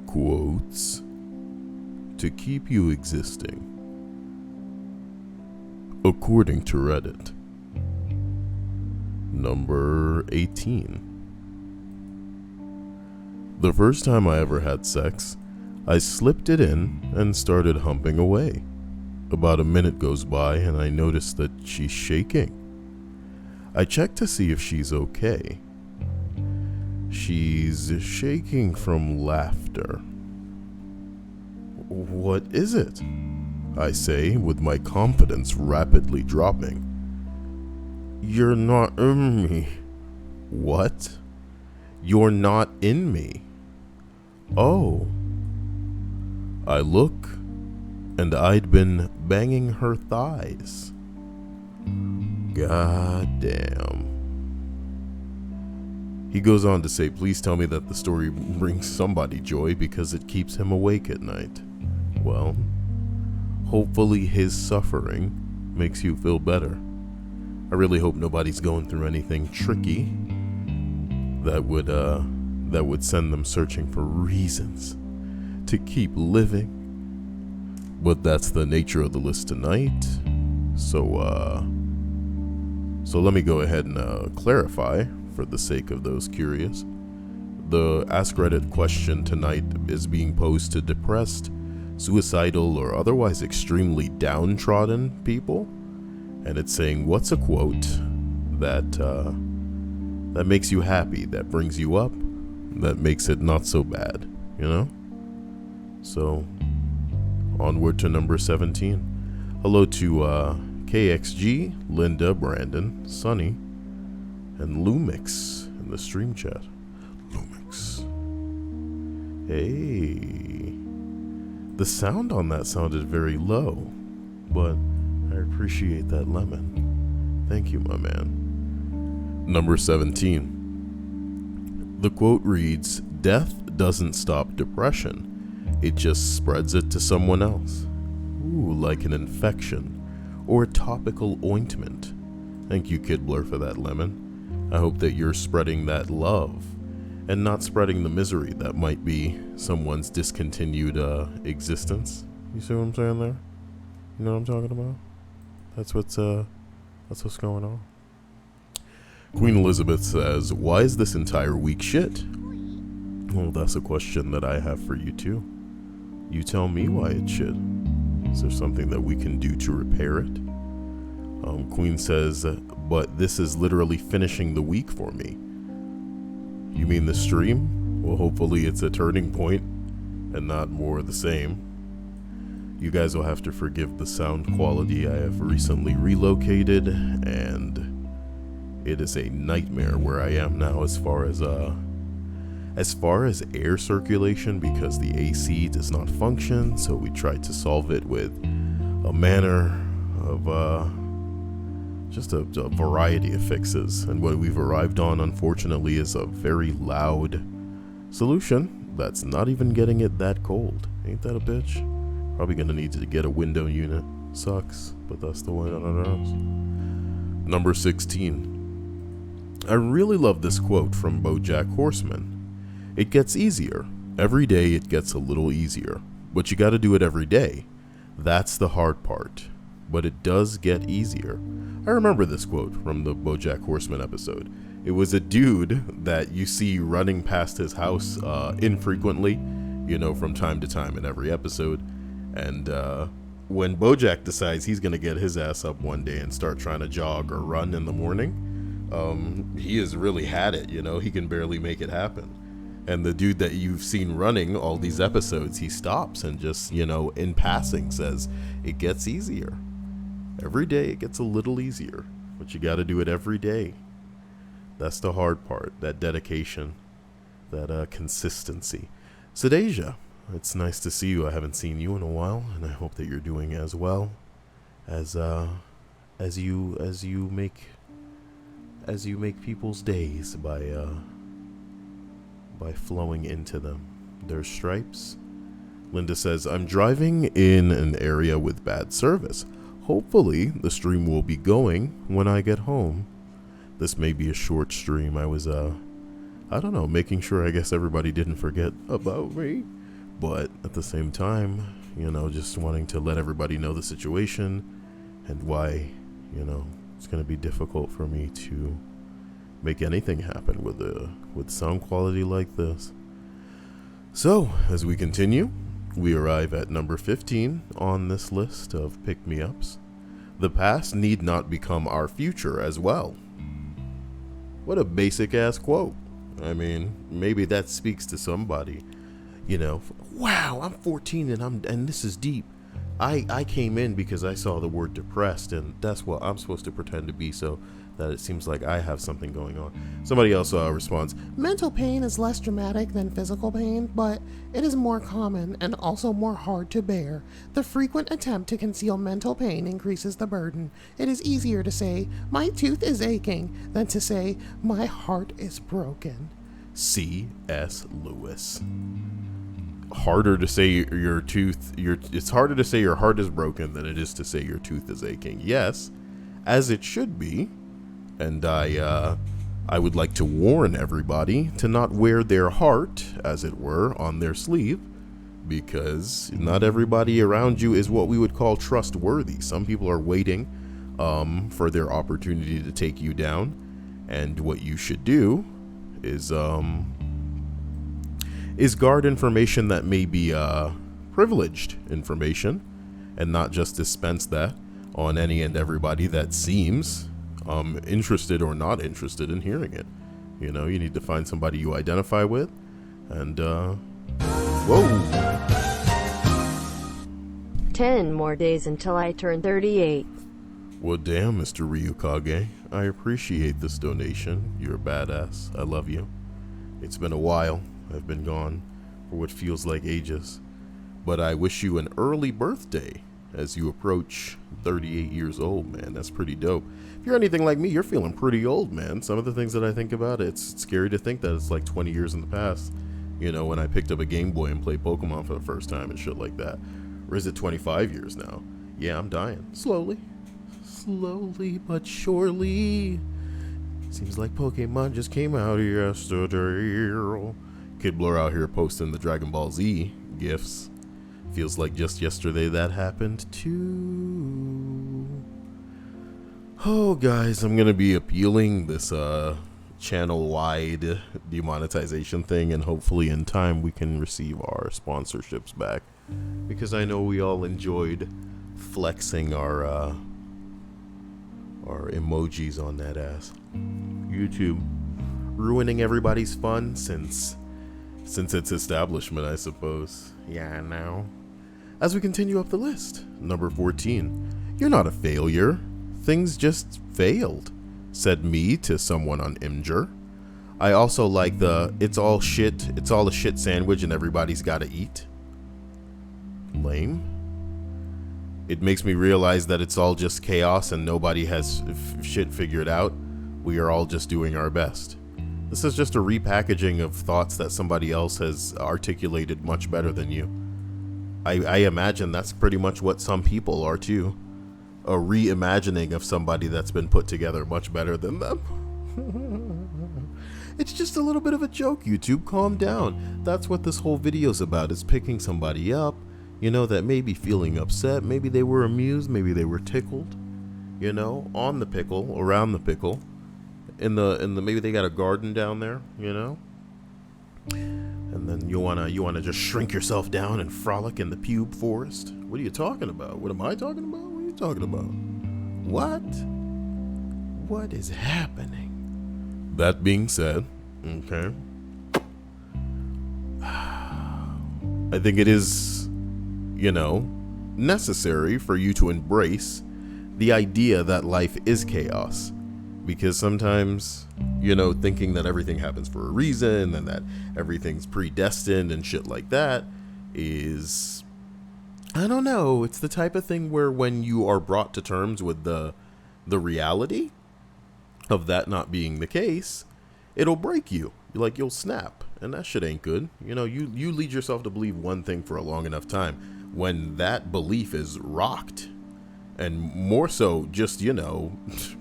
Quotes to keep you existing. According to Reddit. Number 18. The first time I ever had sex, I slipped it in and started humping away. About a minute goes by and I notice that she's shaking. I check to see if she's okay. She's shaking from laughter. What is it? I say, with my confidence rapidly dropping. You're not in me. What? You're not in me. Oh. I look, and I'd been banging her thighs. God damn. He goes on to say, please tell me that the story brings somebody joy because it keeps him awake at night. Well, hopefully his suffering makes you feel better. I really hope nobody's going through anything tricky that would send them searching for reasons to keep living. But that's the nature of the list tonight. So let me go ahead and clarify for the sake of those curious. The Ask Reddit question tonight is being posed to depressed, suicidal, or otherwise extremely downtrodden people. And it's saying, what's a quote that makes you happy, that brings you up, that makes it not so bad, you know? So, onward to number 17. Hello to KXG, Linda, Brandon, Sunny, and Lumix in the stream chat. Lumix. Hey. The sound on that sounded very low, but I appreciate that lemon. Thank you, my man. Number 17. The quote reads, "Death doesn't stop depression. It just spreads it to someone else. Ooh, like an infection or a topical ointment." Thank you, Kidbler, for that lemon. I hope that you're spreading that love and not spreading the misery that might be someone's discontinued existence. You see what I'm saying there? You know what I'm talking about? That's what's going on. Queen Elizabeth says, "Why is this entire week shit?" Well, that's a question that I have for you too. You tell me why it's shit. Is there something that we can do to repair it? Queen says, "But this is literally finishing the week for me." You mean the stream? Well, hopefully it's a turning point and not more of the same. You guys will have to forgive the sound quality. I have recently relocated and it is a nightmare where I am now as far as air circulation, because the AC does not function. So we tried to solve it with a manner of just a variety of fixes, and what we've arrived on, unfortunately, is a very loud solution that's not even getting it that cold. Ain't that a bitch? Probably gonna need to get a window unit. Sucks, but that's the way that it is. Number 16. I really love this quote from BoJack Horseman. "It gets easier. Every day it gets a little easier, but you gotta do it every day. That's the hard part. But it does get easier." I remember this quote from the BoJack Horseman episode. It was a dude that you see running past his house infrequently, from time to time in every episode. And when BoJack decides he's going to get his ass up one day and start trying to jog or run in the morning, he has really had it, he can barely make it happen. And the dude that you've seen running all these episodes, he stops and just, in passing says, "It gets easier. Every day it gets a little easier, but you got to do it every day." That's the hard part, that dedication, that consistency. Sadasia, it's nice to see you. I haven't seen you in a while, and I hope that you're doing as well as you make people's days by flowing into them. There's stripes. Linda says, "I'm driving in an area with bad service. Hopefully the stream will be going when I get home. This may be a short stream. I was, making sure, I guess everybody didn't forget about me. But at the same time, just wanting to let everybody know the situation and why, it's going to be difficult for me to make anything happen with sound quality like this. So, as we continue, we arrive at number 15 on this list of pick-me-ups. The past need not become our future as well. What a basic-ass quote. I mean, maybe that speaks to somebody. Wow, I'm 14 and this is deep. I came in because I saw the word depressed, and that's what I'm supposed to pretend to be, so that it seems like I have something going on. Somebody else responds, mental pain is less dramatic than physical pain, but it is more common and also more hard to bear. The frequent attempt to conceal mental pain increases the burden. It is easier to say, my tooth is aching, than to say, my heart is broken. C.S. Lewis. Harder to say it's harder to say your heart is broken than it is to say your tooth is aching. Yes, as it should be. And I would like to warn everybody to not wear their heart, as it were, on their sleeve, because not everybody around you is what we would call trustworthy. Some people are waiting for their opportunity to take you down, and what you should do is guard information that may be privileged information, and not just dispense that on any and everybody that seems interested or not interested in hearing it. You need to find somebody you identify with, and whoa. 10 more days until I turn 38. Well, damn, Mr. Ryukage, I appreciate this donation. You're a badass. I love you. It's been a while. I've been gone for what feels like ages, but I wish you an early birthday as you approach 38 years old, man. That's pretty dope. If you're anything like me, you're feeling pretty old, man. Some of the things that I think about, it's scary to think that it's like 20 years in the past, when I picked up a Game Boy and played Pokemon for the first time and shit like that. Or is it 25 years now? Yeah, I'm dying. Slowly but surely. Seems like Pokemon just came out yesterday. Kid Blur out here posting the Dragon Ball Z gifs. Feels like just yesterday that happened too. Oh, guys, I'm gonna be appealing this channel-wide demonetization thing, and hopefully in time we can receive our sponsorships back, because I know we all enjoyed flexing our emojis on that ass. YouTube ruining everybody's fun since its establishment, I suppose. Yeah, now. As we continue up the list, number 14. You're not a failure. Things just failed, said me to someone on Imgur. I also like the it's all a shit sandwich and everybody's gotta eat. Lame. It makes me realize that it's all just chaos and nobody has shit figured out. We are all just doing our best. This is just a repackaging of thoughts that somebody else has articulated much better than you. I imagine that's pretty much what some people are too. A reimagining of somebody that's been put together much better than them. It's just a little bit of a joke, YouTube. Calm down. That's what this whole video's about, is picking somebody up, that may be feeling upset. Maybe they were amused. Maybe they were tickled, on the pickle, around the pickle. In the maybe they got a garden down there, and then you wanna just shrink yourself down and frolic in the pube forest. What are you talking about? What am I talking about? What are you talking about? What is happening? That being said, okay, I think it is, necessary for you to embrace the idea that life is chaos. Because sometimes, thinking that everything happens for a reason and that everything's predestined and shit like that is, I don't know, it's the type of thing where when you are brought to terms with the reality of that not being the case, it'll break you. You'll snap, and that shit ain't good. You lead yourself to believe one thing for a long enough time. When that belief is rocked, and more so just,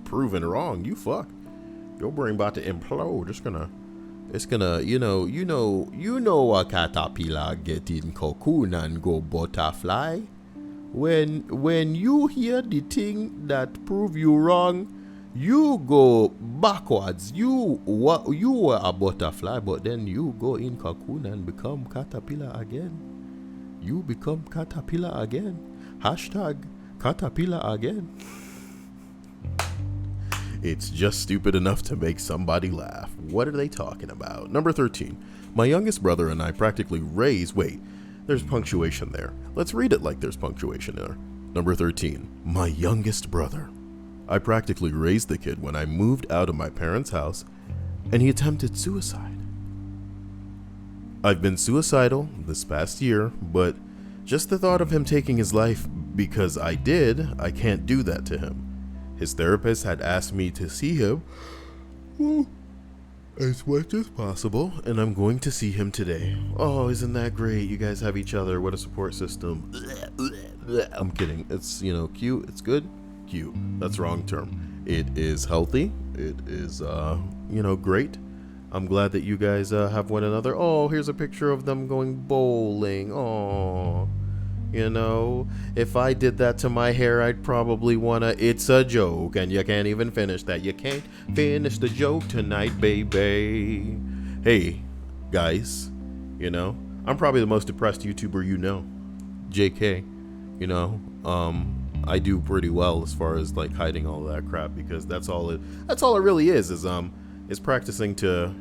proven wrong, you fuck. Your brain about to implode. It's gonna It's gonna, a caterpillar get in cocoon and go butterfly. When you hear the thing that prove you wrong, you go backwards. You were a butterfly, but then you go in cocoon and become caterpillar again. You become caterpillar again. Hashtag caterpillar again. It's just stupid enough to make somebody laugh. What are they talking about? Number 13. My youngest brother and I practically raised... Wait, there's punctuation there. Let's read it like there's punctuation there. Number 13. My youngest brother. I practically raised the kid when I moved out of my parents' house and he attempted suicide. I've been suicidal this past year, but just the thought of him taking his life because I can't do that to him. His therapist had asked me to see him as much as possible, and I'm going to see him today. Oh, isn't that great? You guys have each other. What a support system. I'm kidding. It's, cute. It's good. Cute. That's wrong term. It is healthy. It is, great. I'm glad that you guys have one another. Oh, here's a picture of them going bowling. Oh. If I did that to my hair, I'd probably wanna. It's a joke, and you can't even finish that. You can't finish the joke tonight, baby. Hey, guys, I'm probably the most depressed YouTuber JK, I do pretty well as far as like hiding all of that crap because that's all it really is practicing to,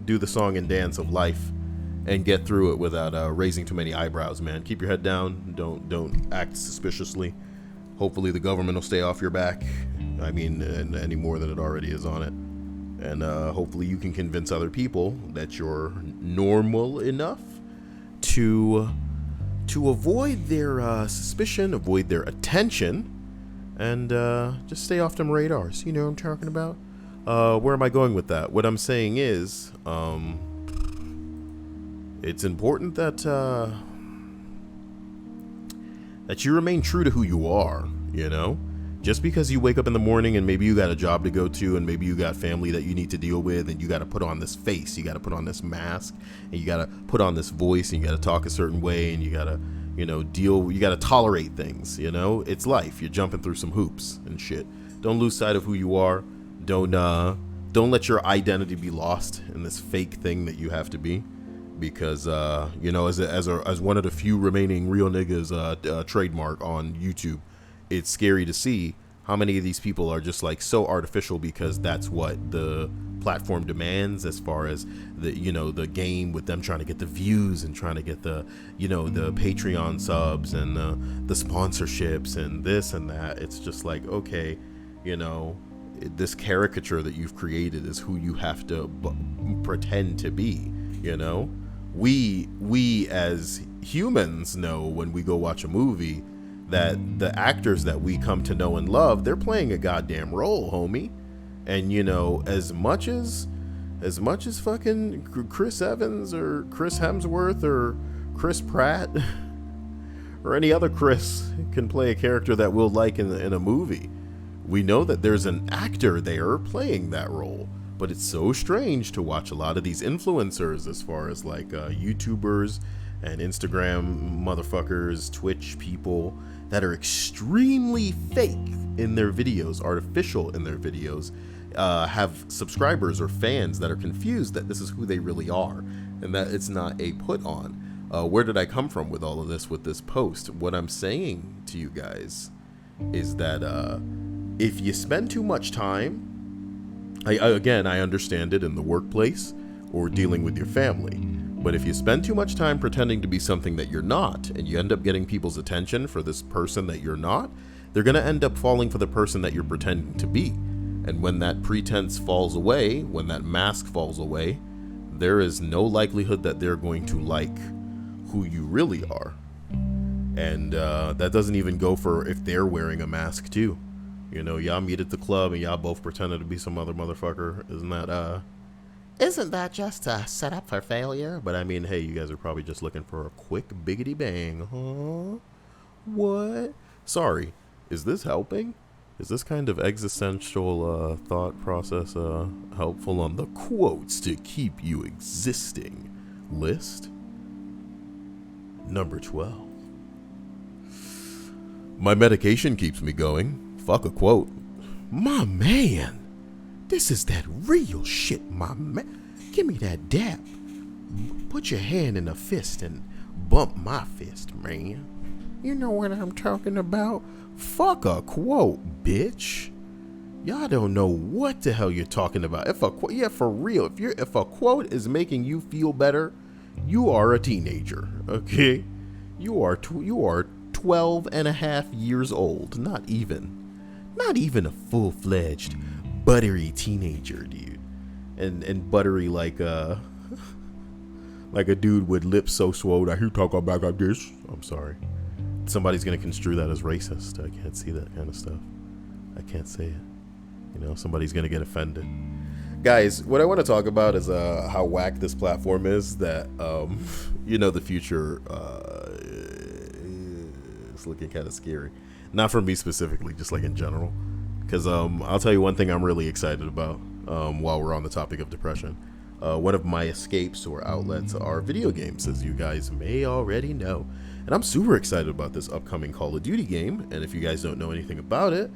do the song and dance of life. And get through it without raising too many eyebrows, man. Keep your head down. Don't act suspiciously. Hopefully the government will stay off your back. I mean, any more than it already is on it. And hopefully you can convince other people that you're normal enough to avoid their suspicion, avoid their attention, and just stay off them radars. You know what I'm talking about? Where am I going with that? What I'm saying is... it's important that you remain true to who you are, Just because you wake up in the morning and maybe you got a job to go to and maybe you got family that you need to deal with and you got to put on this face, you got to put on this mask and you got to put on this voice and you got to talk a certain way and you got to, you got to tolerate things, It's life. You're jumping through some hoops and shit. Don't lose sight of who you are. Don't let your identity be lost in this fake thing that you have to be. Because as one of the few remaining real niggas trademark on YouTube, it's scary to see how many of these people are just like so artificial because that's what the platform demands as far as the game with them trying to get the views and trying to get the the Patreon subs and the sponsorships and this and that. It's just like, okay, this caricature that you've created is who you have to pretend to be, We as humans know when we go watch a movie that the actors that we come to know and love, they're playing a goddamn role, homie. And as much as fucking Chris Evans or Chris Hemsworth or Chris Pratt or any other Chris can play a character that we'll like in a movie, we know that there's an actor there playing that role. But it's so strange to watch a lot of these influencers as far as like YouTubers and Instagram motherfuckers, Twitch people that are extremely fake in their videos, artificial in their videos, have subscribers or fans that are confused that this is who they really are and that it's not a put on. Where did I come from with all of this with this post? What I'm saying to you guys is that if you spend too much time, I understand it in the workplace or dealing with your family. But if you spend too much time pretending to be something that you're not, and you end up getting people's attention for this person that you're not, they're going to end up falling for the person that you're pretending to be. And when that pretense falls away, when that mask falls away, there is no likelihood that they're going to like who you really are. And that doesn't even go for if they're wearing a mask too. Y'all meet at the club and y'all both pretended to be some other motherfucker. Isn't that just a setup for failure? But I mean, hey, you guys are probably just looking for a quick biggity bang, huh? What? Sorry, is this helping? Is this kind of existential thought process helpful on the quotes to keep you existing list? Number 12. My medication keeps me going. Fuck a quote. My man. This is that real shit, my man. Give me that dap. Put your hand in a fist and bump my fist, man. You know what I'm talking about? Fuck a quote, bitch. Y'all don't know what the hell you're talking about. If a quote, yeah, for real. If a quote is making you feel better, you are a teenager, okay? You are 12 and a half years old. Not even a full-fledged buttery teenager, dude. And buttery like a dude with lips so swole that he talk about like this. I'm sorry. Somebody's gonna construe that as racist. I can't see that kind of stuff. I can't say it. You know, somebody's gonna get offended. Guys, what I want to talk about is how whack this platform is. That you know, the future is looking kind of scary. Not for me specifically, just like in general. Because I'll tell you one thing I'm really excited about while we're on the topic of depression. One of my escapes or outlets are video games, as you guys may already know. And I'm super excited about this upcoming Call of Duty game. And if you guys don't know anything about it,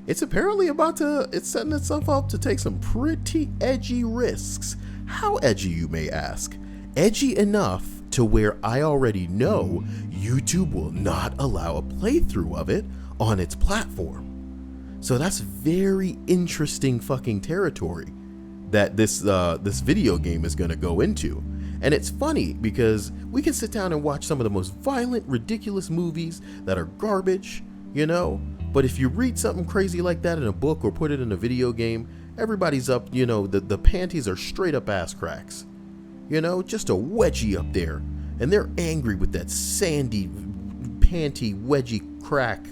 it's apparently it's setting itself up to take some pretty edgy risks. How edgy, you may ask? Edgy enough to where I already know YouTube will not allow a playthrough of it on its platform. So that's very interesting fucking territory that this video game is going to go into. And it's funny because we can sit down and watch some of the most violent, ridiculous movies that are garbage, you know? But if you read something crazy like that in a book or put it in a video game, everybody's up, you know, the panties are straight up ass cracks. You know, just a wedgie up there. And they're angry with that sandy panty wedgie crack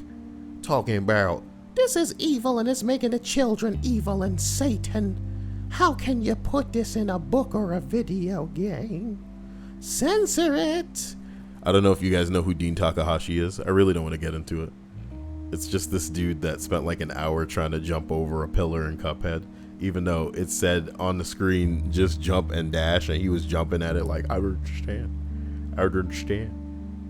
talking about, this is evil and it's making the children evil and Satan. How can you put this in a book or a video game? Censor it. I don't know if you guys know who Dean Takahashi is. I really don't want to get into it. It's just this dude that spent like an hour trying to jump over a pillar in Cuphead, even though it said on the screen, just jump and dash, and he was jumping at it like, I understand.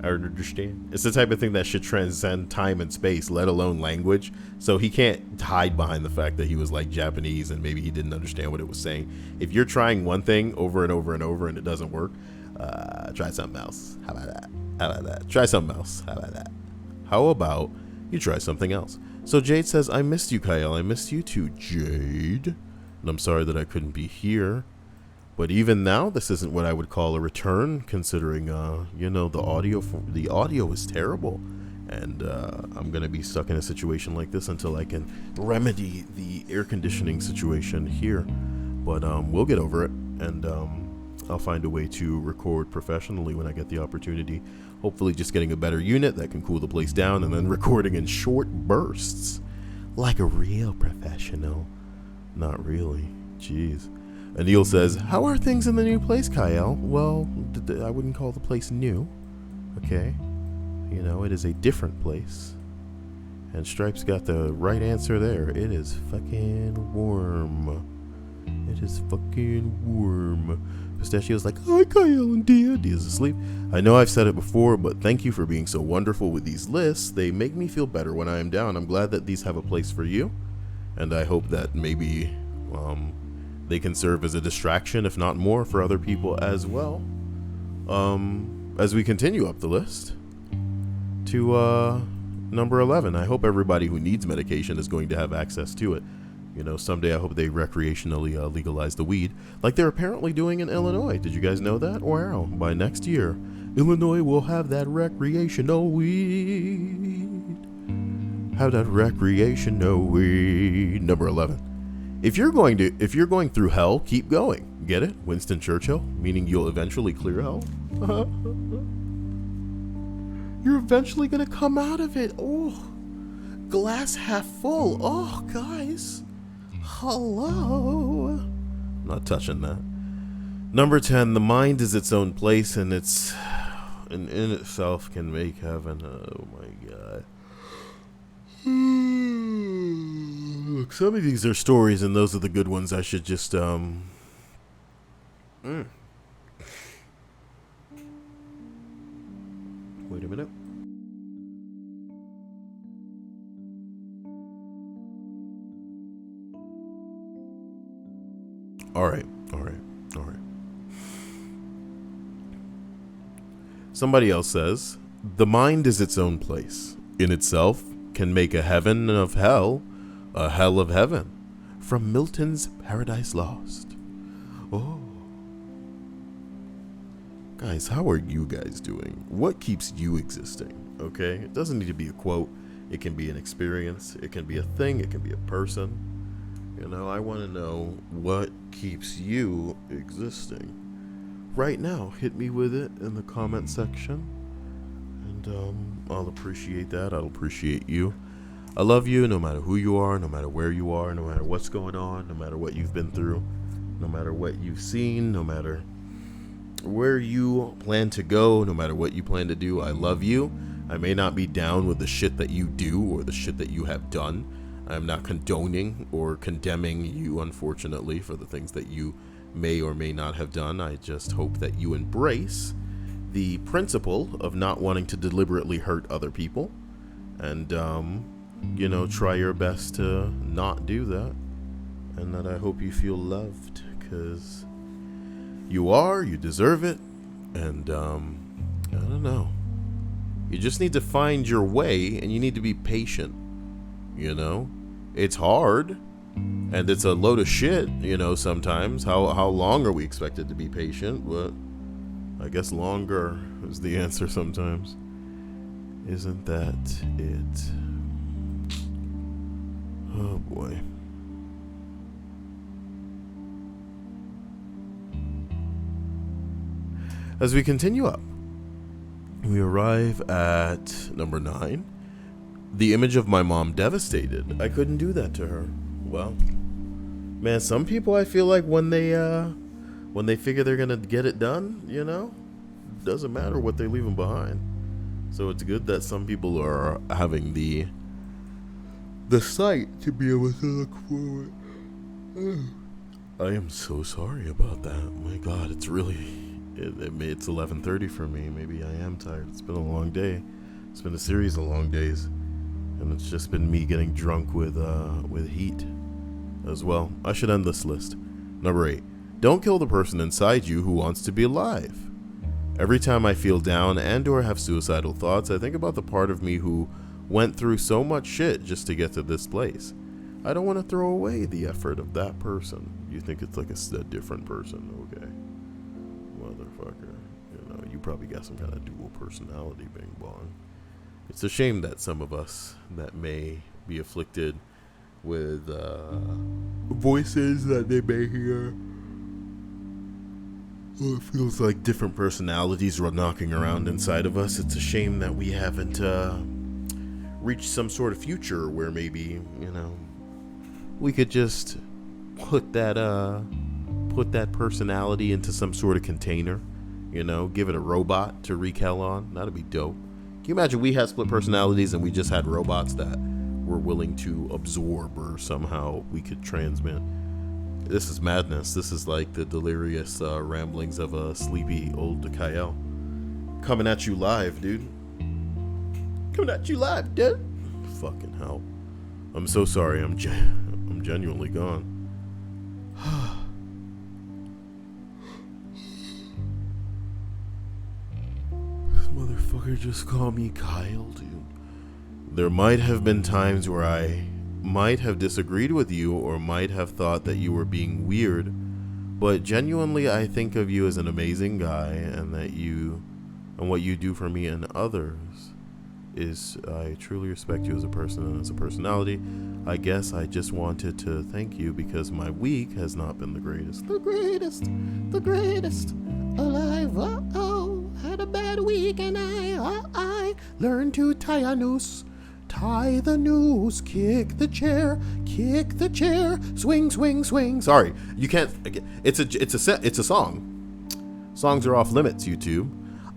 It's the type of thing that should transcend time and space, let alone language. So he can't hide behind the fact that he was like Japanese and maybe he didn't understand what it was saying. If you're trying one thing over and over and over and it doesn't work, try something else. How about that? Try something else. How about that? How about you try something else? So Jade says, I missed you, Cyael. I missed you too, Jade. And I'm sorry that I couldn't be here. But even now, this isn't what I would call a return, considering, you know, the audio is terrible. And I'm going to be stuck in a situation like this until I can remedy the air conditioning situation here. But we'll get over it, and I'll find a way to record professionally when I get the opportunity. Hopefully just getting a better unit that can cool the place down, and then recording in short bursts. Like a real professional. Not really. Jeez. Anil says, how are things in the new place, Cyael? Well, I wouldn't call the place new. Okay. You know, it is a different place. And Stripes got the right answer there. It is fucking warm. It is fucking warm. Pistachio's like, hi, Cyael and Dia. Dia's asleep. I know I've said it before, but thank you for being so wonderful with these lists. They make me feel better when I am down. I'm glad that these have a place for you. And I hope that maybe they can serve as a distraction, if not more, for other people as well. As we continue up the list to number 11. I hope everybody who needs medication is going to have access to it. You know, someday I hope they recreationally legalize the weed, like they're apparently doing in Illinois. Did you guys know that? Wow. By next year, Illinois will have that recreational weed. Have that recreational weed. Number 11. If you're going through hell, keep going. Get it? Winston Churchill, meaning you'll eventually clear hell. You're eventually gonna come out of it. Oh, glass half full. Oh, guys. Hello. I'm not touching that. Number 10, the mind is its own place, and it's in itself can make heaven. Oh my god. Look, some of these are stories, and those are the good ones. I should just Wait a minute. All right. Somebody else says, the mind is its own place. In itself, can make a heaven of hell, a hell of heaven. From Milton's Paradise Lost. Oh. Guys, how are you guys doing? What keeps you existing? Okay? It doesn't need to be a quote. It can be an experience. It can be a thing. It can be a person. You know, I want to know what keeps you existing. Right now, hit me with it in the comment section. And I'll appreciate that. I'll appreciate you. I love you no matter who you are, no matter where you are, no matter what's going on, no matter what you've been through, no matter what you've seen, no matter where you plan to go, no matter what you plan to do. I love you. I may not be down with the shit that you do or the shit that you have done. I'm not condoning or condemning you, unfortunately, for the things that you may or may not have done. I just hope that you embrace the principle of not wanting to deliberately hurt other people and, try your best to not do that. And that I hope you feel loved, because you deserve it. And, I don't know. You just need to find your way, and you need to be patient. You know, it's hard, and it's a load of shit, sometimes. How long are we expected to be patient? But I guess longer is the answer sometimes. Isn't that it? Oh boy. As we continue up, we arrive at number 9. The image of my mom devastated. I couldn't do that to her. Well, man, some people, I feel like when they figure they're gonna get it done, doesn't matter what they're leaving behind. So it's good that some people are having the sight to be able to look forward. I am so sorry about that. My God, it's really it's 11:30 for me. Maybe I am tired. It's been a long day. It's been a series of long days, and it's just been me getting drunk with heat as well. I should end this list. Number 8. Don't kill the person inside you who wants to be alive. Every time I feel down and or have suicidal thoughts, I think about the part of me who went through so much shit just to get to this place. I don't want to throw away the effort of that person. You think it's like a different person? Okay. Motherfucker. You probably got some kind of dual personality, bing bong. It's a shame that some of us that may be afflicted with voices that they may hear, it feels like different personalities are knocking around inside of us. It's a shame that we haven't reached some sort of future where maybe, we could just put that personality into some sort of container, give it a robot to wreak hell on. That'd be dope. Can you imagine we had split personalities and we just had robots that were willing to absorb or somehow we could transmit? This is madness. This is like the delirious ramblings of a sleepy old Cyael. Coming at you live, dude. Coming at you live, dude. Fucking hell. I'm so sorry. I'm genuinely gone. This motherfucker just called me Kyle, dude. There might have been times where I might have disagreed with you or might have thought that you were being weird, but genuinely I think of you as an amazing guy, and what you do for me and others is, I truly respect you as a person and as a personality. I guess I just wanted to thank you because my week has not been the greatest. The greatest alive. Had a bad week and I learned to tie a noose. Tie the noose, kick the chair, swing, swing, swing. Sorry, you can't. It's a song. Songs are off limits, YouTube.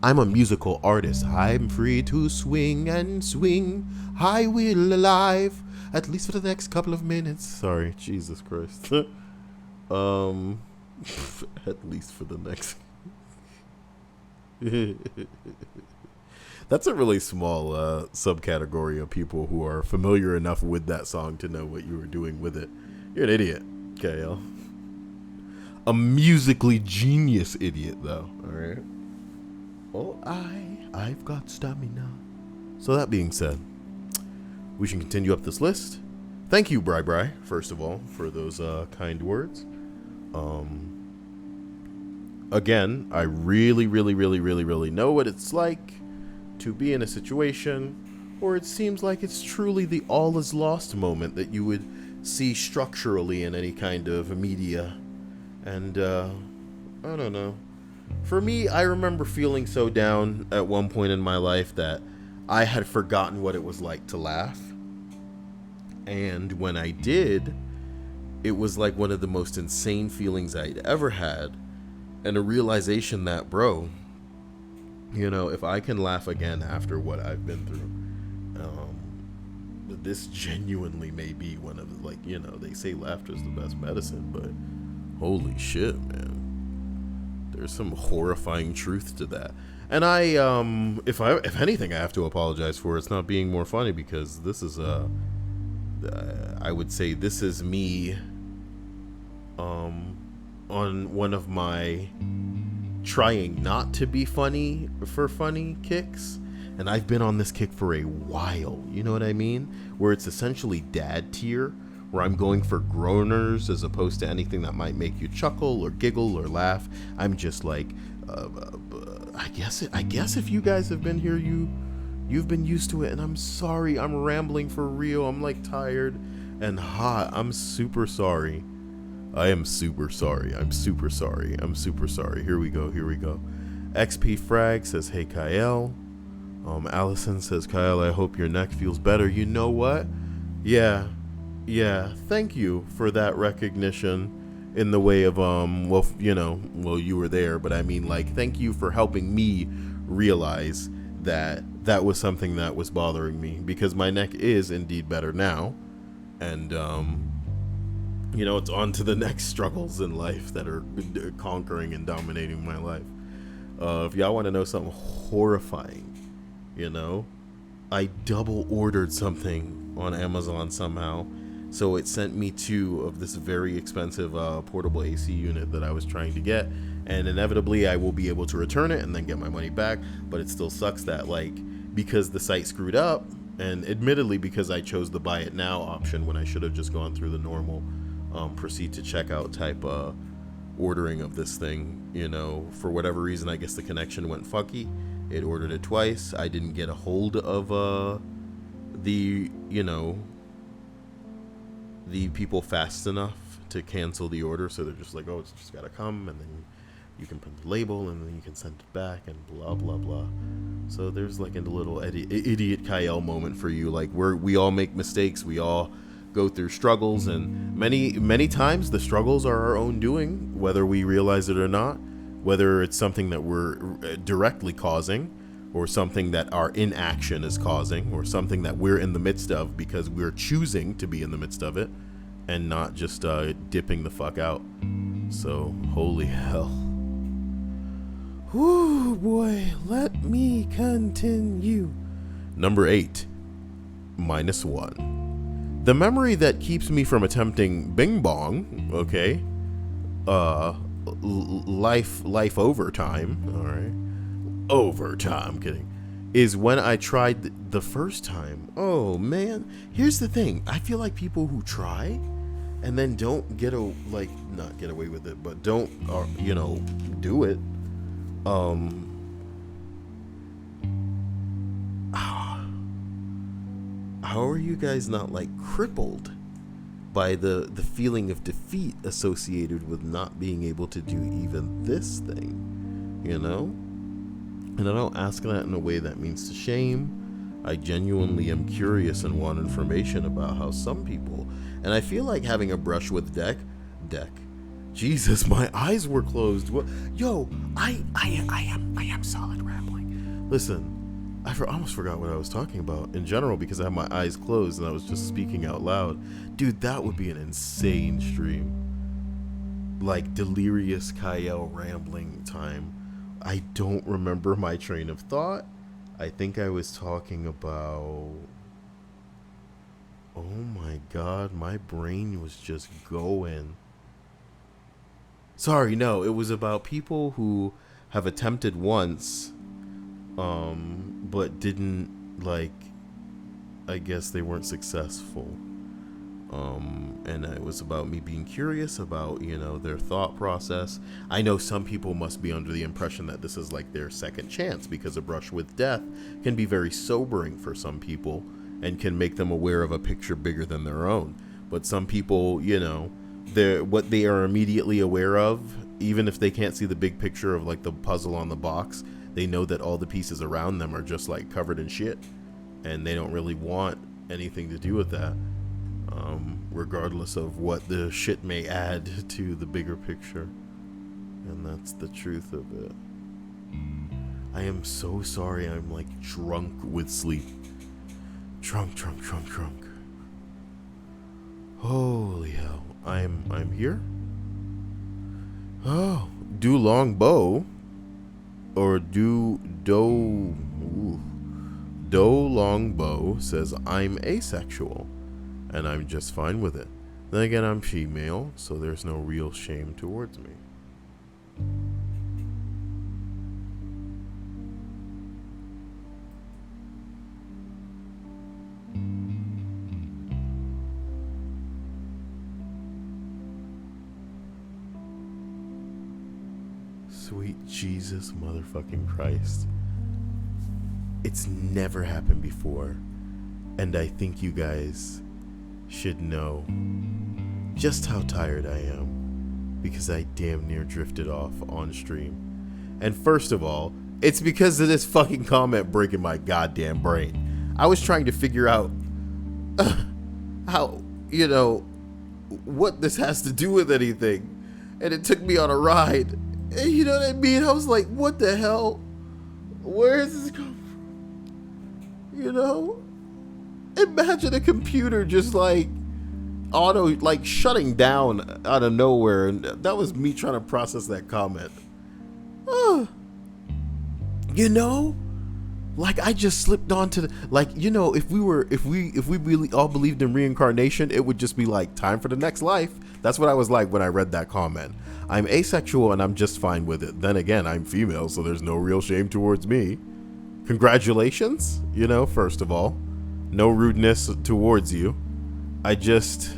I'm a musical artist. I'm free to swing and swing. I will alive, at least for the next couple of minutes. Sorry, Jesus Christ. At least for the next. That's a really small subcategory of people who are familiar enough with that song to know what you were doing with it. You're an idiot, Cyael. A musically genius idiot, though. All right. Oh, I've got stamina. So that being said, we should continue up this list. Thank you, Bri, first of all, for those kind words. Again, I really know what it's like to be in a situation where it seems like it's truly the all is lost moment that you would see structurally in any kind of media. And, I don't know. For me, I remember feeling so down at one point in my life that I had forgotten what it was like to laugh. And when I did, it was like one of the most insane feelings I'd ever had. And a realization that, bro, you know, if I can laugh again after what I've been through, this genuinely may be one of the, like, you know, they say laughter is the best medicine, but holy shit, man. There's some horrifying truth to that. And if anything, I have to apologize for it's not being more funny, because this is I would say this is me on one of my trying not to be funny for funny kicks. And I've been on this kick for a while, you know what I mean? Where it's essentially dad tier, where I'm going for groaners as opposed to anything that might make you chuckle or giggle or laugh. I'm just like, I guess if you guys have been here, you've been used to it. And I'm sorry, I'm rambling for real. I'm like tired and hot. I'm super sorry. I am super sorry. I'm super sorry. Here we go. XP Frag says, hey, Cyael. Allison says, Cyael, I hope your neck feels better. You know what? Yeah. Thank you for that recognition in the way of, you were there, but I mean, like, thank you for helping me realize that was something that was bothering me, because my neck is indeed better now. And, it's on to the next struggles in life that are conquering and dominating my life. If y'all want to know something horrifying, I double ordered something on Amazon somehow. So it sent me 2 of this very expensive portable AC unit that I was trying to get. And inevitably I will be able to return it and then get my money back. But it still sucks that, like, because the site screwed up, and admittedly because I chose the buy it now option when I should have just gone through the normal proceed to checkout type ordering of this thing, for whatever reason, I guess the connection went funky. It ordered it twice. I didn't get a hold of the people fast enough to cancel the order, so they're just like, oh, it's just gotta come, and then you can print the label, and then you can send it back, and blah blah blah. So there's like a little idiot Cyael moment for you. Like, we all make mistakes, we all go through struggles, and many times the struggles are our own doing, whether we realize it or not, whether it's something that we're directly causing, or something that our inaction is causing, or something that we're in the midst of because we're choosing to be in the midst of it and not just dipping the fuck out. So, holy hell. Whoo, boy, let me continue. Number 8, -1. The memory that keeps me from attempting Bing Bong, okay, life overtime, all right, overtime, kidding, is when I tried the first time. Oh man, here's the thing. I feel like people who try and then don't not get away with it, but don't, do it. How are you guys not like crippled by the feeling of defeat associated with not being able to do even this thing, And I don't ask that in a way that means to shame. I genuinely am curious and want information about how some people, and I feel like having a brush with deck. Jesus, my eyes were closed. What? Yo, I am solid rambling. Listen, I almost forgot what I was talking about in general because I had my eyes closed and I was just speaking out loud. Dude, that would be an insane stream. Like delirious Cyael rambling time. I don't remember my train of thought. I think I was talking about... Oh my god, my brain was just going. Sorry, no, it was about people who have attempted once, but didn't, like, I guess they weren't successful. And it was about me being curious about, you know, their thought process. I know some people must be under the impression that this is like their second chance because a brush with death can be very sobering for some people and can make them aware of a picture bigger than their own. But some people, you know, what they are immediately aware of, even if they can't see the big picture of like the puzzle on the box, they know that all the pieces around them are just like covered in shit, and they don't really want anything to do with that, regardless of what the shit may add to the bigger picture. And that's the truth of it. I am so sorry. I'm like drunk with sleep. Drunk. Holy hell. I'm here? Oh, do long bow or do long bow says I'm asexual and I'm just fine with it. Then again, I'm female, so there's no real shame towards me. Sweet Jesus motherfucking Christ. It's never happened before, and I think you guys should know just how tired I am because I damn near drifted off on stream. And first of all, it's because of this fucking comment breaking my goddamn brain. I was trying to figure out how, you know, what this has to do with anything, and it took me on a ride. And you know what I mean? I was like, what the hell? Where is this coming from? You know? Imagine a computer just like like shutting down out of nowhere, and that was me trying to process that comment. You know, like I just slipped onto the, like, you know, if we really all believed in reincarnation, it would just be like time for the next life. That's what I was like when I read that comment. I'm asexual and I'm just fine with it. Then again, I'm female, so there's no real shame towards me. Congratulations, you know, first of all. No rudeness towards you. I just...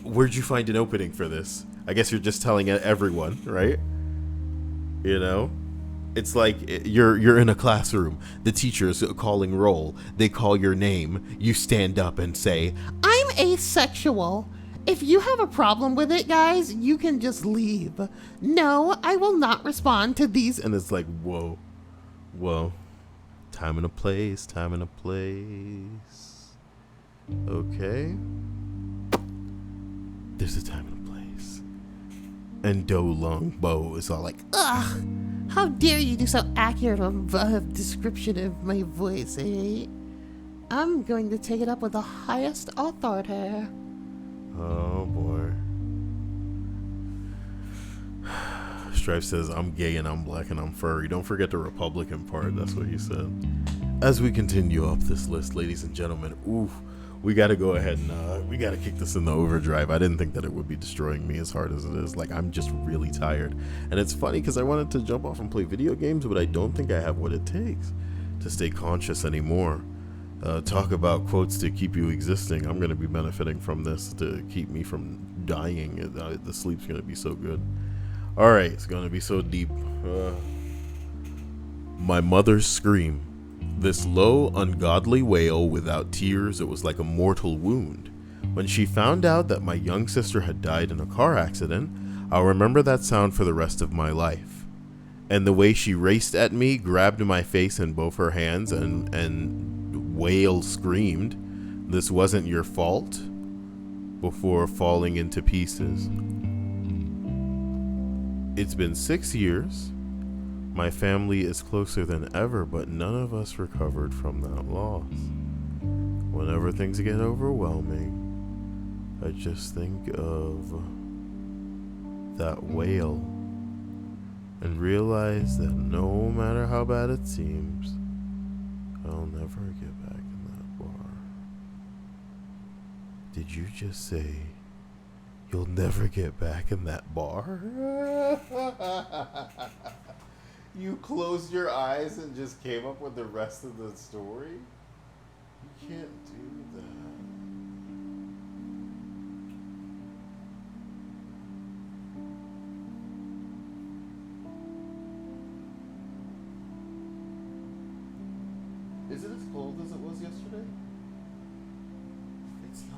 Where'd you find an opening for this? I guess you're just telling everyone, right? You know? It's like you're in a classroom. The teacher's calling roll. They call your name. You stand up and say, I'm asexual. If you have a problem with it, guys, you can just leave. No, I will not respond to these. And it's like, whoa. Time and a place. Okay. There's a time and a place. And Do Long Bo is all like, ugh, how dare you do so accurate a description of my voice, eh? I'm going to take it up with the highest authority. Oh boy. Strife says, I'm gay and I'm black and I'm furry. Don't forget the Republican part. That's what he said. As we continue up this list, ladies and gentlemen, we got to go ahead and we got to kick this in the overdrive. I didn't think that it would be destroying me as hard as it is. Like, I'm just really tired. And it's funny because I wanted to jump off and play video games, but I don't think I have what it takes to stay conscious anymore. Talk about quotes to keep you existing. I'm going to be benefiting from this to keep me from dying. The sleep's going to be so good. All right, it's going to be so deep. My mother's scream. This low, ungodly wail without tears, it was like a mortal wound. When she found out that my young sister had died in a car accident, I'll remember that sound for the rest of my life. And the way she raced at me, grabbed my face in both her hands, and wail screamed, "This wasn't your fault," before falling into pieces. It's been 6 years. My family is closer than ever, but none of us recovered from that loss. Whenever things get overwhelming, I just think of that whale and realize that no matter how bad it seems, I'll never get back in that bar. Did you just say you'll never get back in that bar? You closed your eyes and just came up with the rest of the story? You can't do that. Is it as cold as it was yesterday? It's not.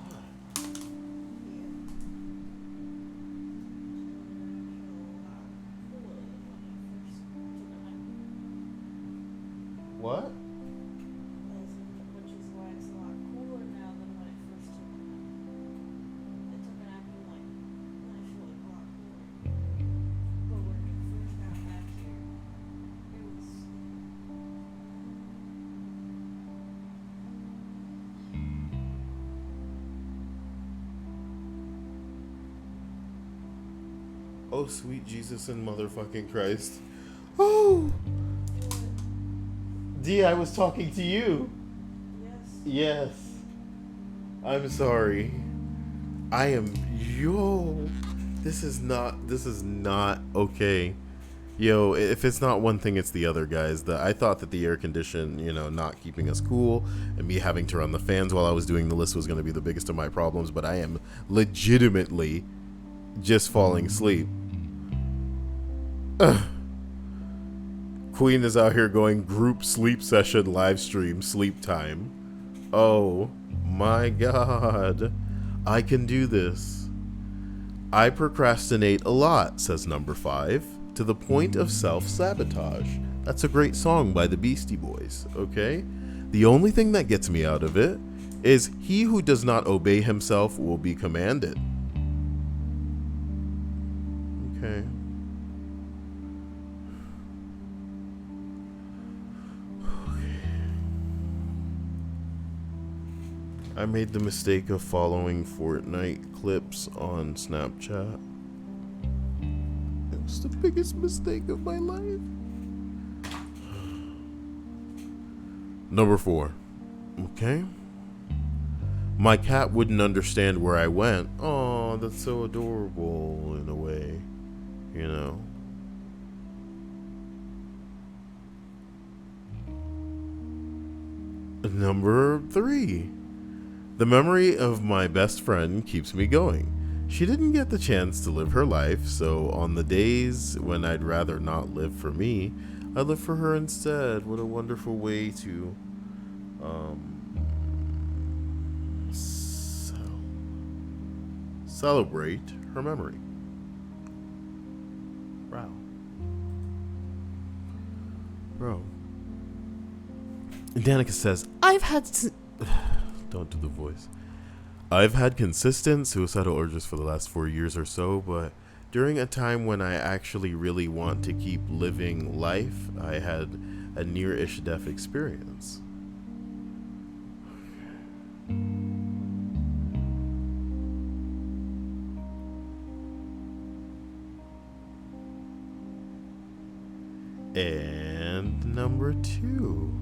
What? Which is why it's a lot cooler now than when it first took an It took an apple like I feel like a lot cooler. But when it first got back here, it was Oh, sweet Jesus and motherfucking Christ. Oh! D, I was talking to you. yes. Yes. I'm sorry. I am. Yo. This is not okay. Yo, if it's not one thing, it's the other, guys. I thought that the air condition, not keeping us cool and me having to run the fans while I was doing the list was going to be the biggest of my problems, but I am legitimately just falling asleep. Ugh. Queen is out here going group sleep session live stream sleep time. Oh my god. I can do this. I procrastinate a lot, says number 5, to the point of self-sabotage. That's a great song by the Beastie Boys, okay? The only thing that gets me out of it is he who does not obey himself will be commanded. Okay. I made the mistake of following Fortnite clips on Snapchat. It was the biggest mistake of my life. Number 4. Okay. My cat wouldn't understand where I went. Oh, that's so adorable in a way, Number 3. The memory of my best friend keeps me going. She didn't get the chance to live her life, so on the days when I'd rather not live for me, I live for her instead. What a wonderful way to celebrate her memory. Wow. Bro. And Danica says, don't do the voice. I've had consistent suicidal urges for the last 4 years or so, but during a time when I actually really want to keep living life, I had a near-ish death experience. And number 2.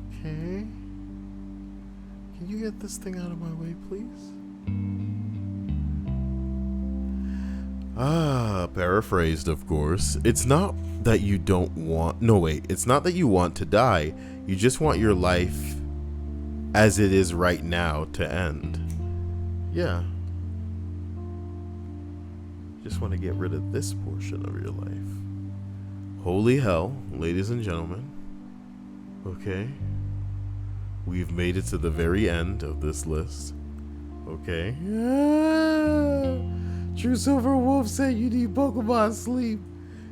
Okay. Can you get this thing out of my way, please? Paraphrased, of course. It's not that you don't want... No, wait. It's not that you want to die. You just want your life as it is right now to end. Yeah. Just want to get rid of this portion of your life. Holy hell, ladies and gentlemen. Okay. We've made it to the very end of this list. Okay. True Silver Wolf said you need Pokemon sleep.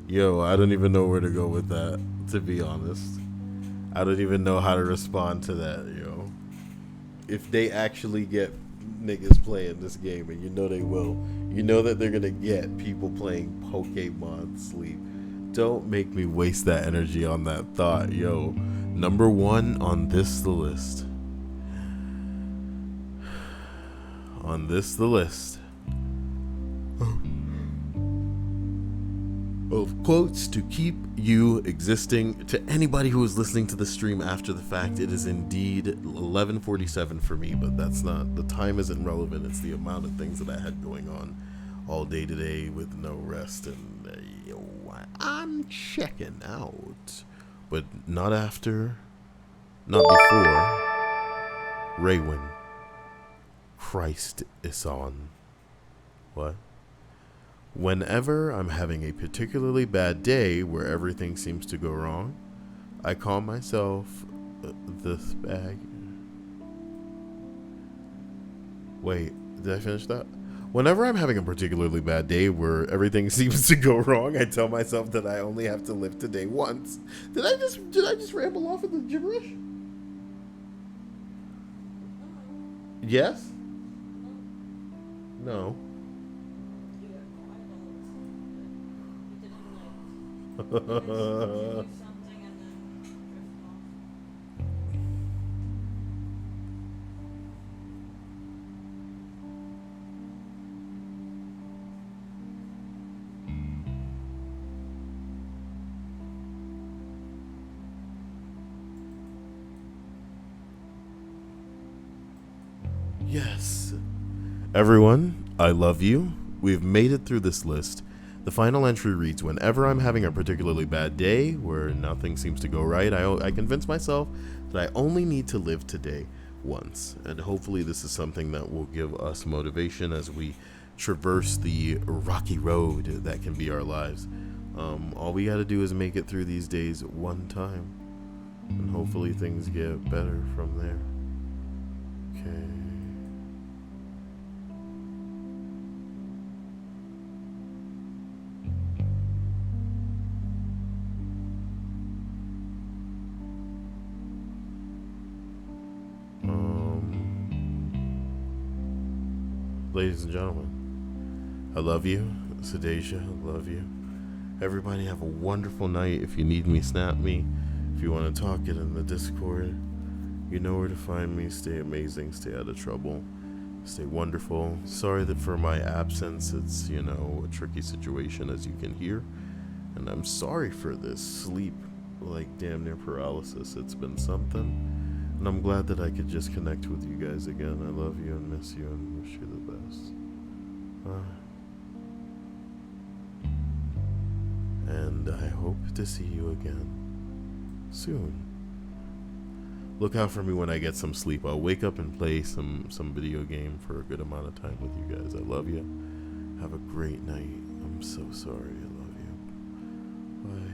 Yo, I don't even know where to go with that, to be honest. I don't even know how to respond to that, yo. If they actually get niggas playing this game, and you know they will, you know that they're gonna get people playing Pokemon sleep Don't make me waste that energy on that thought. Yo, number one on this the list. On this the list of quotes to keep you existing. To anybody who is listening to the stream after the fact, it is indeed 11:47 for me, but that's not, the time isn't relevant. It's the amount of things that I had going on all day today with no rest, and I'm checking out. But not after, not before Raywin. Christ is on. What? Whenever I'm having a particularly bad day where everything seems to go wrong, I call myself this bag. Wait, did I finish that? Whenever I'm having a particularly bad day where everything seems to go wrong, I tell myself that I only have to live today once. Did I just ramble off with the gibberish? Yes? No. You got quiet all of a sudden, but you didn't like do something and then drift off. Yes. Everyone, I love you. We've made it through this list. The final entry reads, whenever I'm having a particularly bad day where nothing seems to go right, I convince myself that I only need to live today once. And hopefully this is something that will give us motivation as we traverse the rocky road that can be our lives. All we gotta do is make it through these days one time. And hopefully things get better from there. Okay. Ladies and gentlemen, I love you. Sedacia, I love you. Everybody have a wonderful night. If you need me, snap me. If you want to talk, get in the Discord. You know where to find me. Stay amazing. Stay out of trouble. Stay wonderful. Sorry that for my absence, it's, a tricky situation, as you can hear. And I'm sorry for this sleep, like damn near paralysis. It's been something. And I'm glad that I could just connect with you guys again. I love you and miss you and wish you the best. And I hope to see you again soon. Look out for me when I get some sleep. I'll wake up and play some video game for a good amount of time with you guys. I love you. Have a great night. I'm so sorry. I love you. Bye.